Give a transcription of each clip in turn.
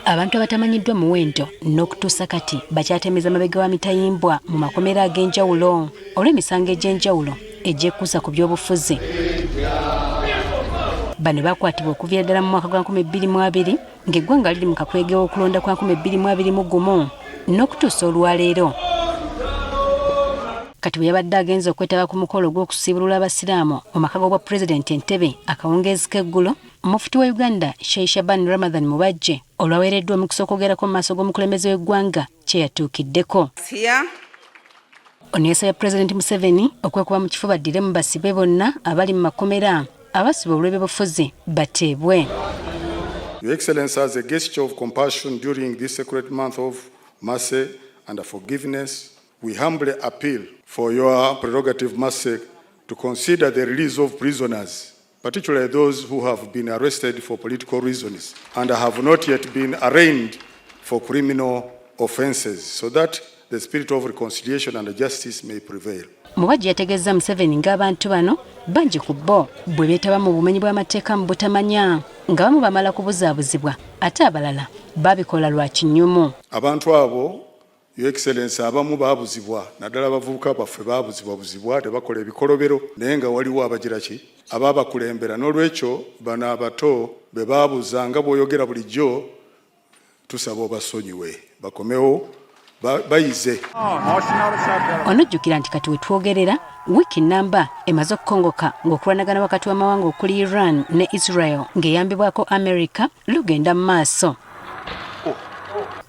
Abantu abatamanyiddwa muwendo n'okutuusa kati bakyatemeza mabega wa mitayimbwa mu makomera ag'enjawulo olw'emisango egy'enjawulo egyekuusa ku by'obufuzi. Bano bakwatibwa okuviira ddala mu mwaka gwa 2020 ng'eggwanga liri mu kakwege w'okulonda kwa 2021 n'okutuusa olwaleero. Kati bwe yabadde agenze okwetaba ku mukolo gw'okusibulula abasiraamu mu maka g'obwa pulezidenti Entebbe akawungeezi k'eggulo, Mufti wa Uganda Sheikh Shaban Ramathan Mubajje olwaweereddwa omukisa okwogerako mu maaso g'omukulembeze w'eggwanga kye yatuukiddeko. Ono yasabye pulezidenti Museveni okwekuba mu kifuba addire mu basibe bonna abali mu makomera abasibe olw'eby'obufuzi bateebwe. Your Excellency, as a gesture of compassion during this sacred month of mercy and forgiveness, we humbly appeal for your prerogative mercy to consider the release of prisoners, particularly those who have been arrested for political reasons and have not yet been arraigned for criminal offences, so that the spirit of reconciliation and justice may prevail. Mubajje yategeezza Museveni ng'abantu bano bangi ku bo bwe beetaba mu bumenyi bw'amateeka mu butaamanya nga bamu bamala kubuzaabuzibwa ate abalala babikola lwa kinyumu. Abantu abo, Your Excellency, abamu baabuzibwa naddala abavubuka baffe baabuzibwa tebakola ebikolobero naye nga waliwo abagiraki abaabakulembera. N'olwekyo bano abato be baabuza nga bw'oyogera bulijjo tusaba obasonyiwe bakomewo bayize. Onojjukira nti kati we twogerera wiiki nnamba emaze okukongoka ng'okulwanagana wakati w'amawanga okuli Iran ne Israel ng'eyambibwako America lugenda mu maaso.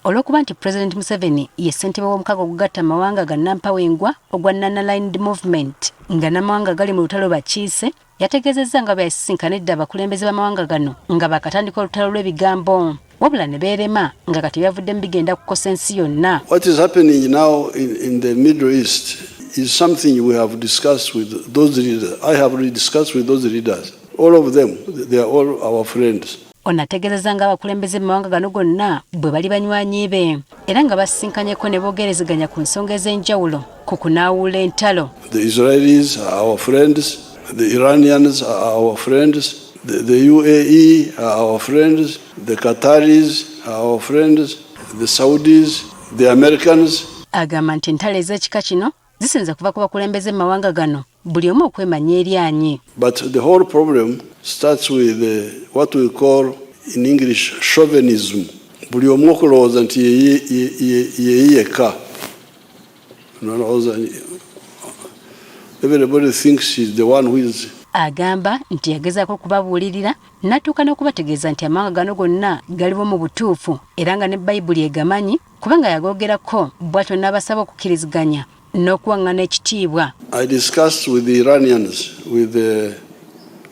Olw'okuba nti Pulezidenti Museveni ye ssentebe w'omukago ogugatta amawanga ga nampawengwa ogwa Non-Aligned Movement nga n'amawanga gali mu lutalo bakiise, yategeezezza nga bwe yasisinkanidde abakulembeze b'amawanga gano nga bakatandika olutalo lw'ebigambo wabula ne beerema nga kati byavuddemu bigenda kukosa ensi yonna. What is happening now in the Middle East is something we have discussed with those leaders. I have already discussed with those leaders. All of them, they are all our friends. Ono ategeezezza nga abakulembeze mu mawanga gano gonna bwe bali banywanyi be era nga basisinkanyeko ne boogerezeganya ku nsonga ez'enjawulo ku kunaawula entalo. The Israelis are our friends, the Iranians are our friends, the UAE are our friends, the Qataris are our friends, the Saudis, the Americans. Agamba nti entalo ez'ekika kino zisinza kuva ku bakulembeze mu mawanga gano buli omu okwemanya eryanyi. But the whole problem starts with what we call in English chauvinism. Buli omu okulowooza nti yeyeka. Everybody thinks he's the one who is. Agamba nti yagezaako kubabuulirira n'atuuka n'okubategeeza nti amawanga gano gonna galiwo mu butuufu era nga ne Bayibuli egamanyi kubanga yagoogerako bw'atyo n'abasaba okukkiriziganya n'okuwaŋŋana ekitiibwa. I discussed with the Iranians, with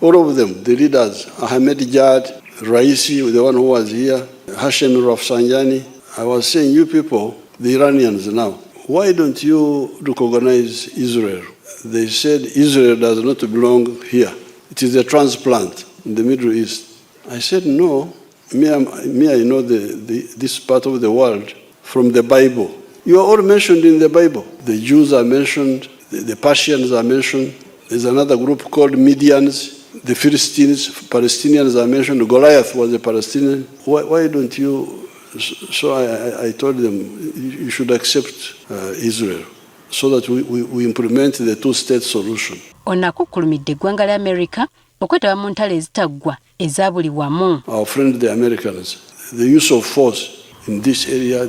all of them, the leaders, Ahmadinejad, Raisi, the one who was here, Hashem Rafsanjani. I was saying, you people, the Iranians now, why don't you recognize Israel? They said Israel does not belong here. It is a transplant in the Middle East. I said, no, me I know this part of the world from the Bible. You are all mentioned in the Bible. The Jews are mentioned, the Persians are mentioned. There's another group called Medians. The Philistines, Palestinians are mentioned. Goliath was a Palestinian. Why don't you? So I told them, you should accept Israel so that we implement the two-state solution. Onakukulumidde eggwanga lya America okwetaba mu ntalo ezitaggwa eza buli wamu. Our friend the Americans, the use of force in this area.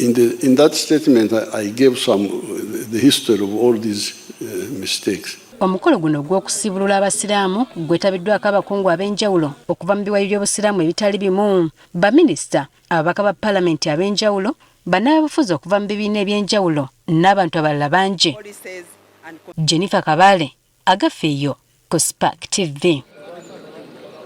In that statement, I gave the history of all these mistakes. Omukolo guno gw'okusibulula abasiraamu gwetabiddwako abakungu ab'enjawulo okuva mu biwayi by'obusiraamu ebitali bimu, baminisita, ababaka ba paalamenti ab'enjawulo, bannabyabufuzi okuva mu bibiina eby'enjawulo n'abantu abalala bangi. Jennifer Kabale, Agafeeyo ku Spark TV.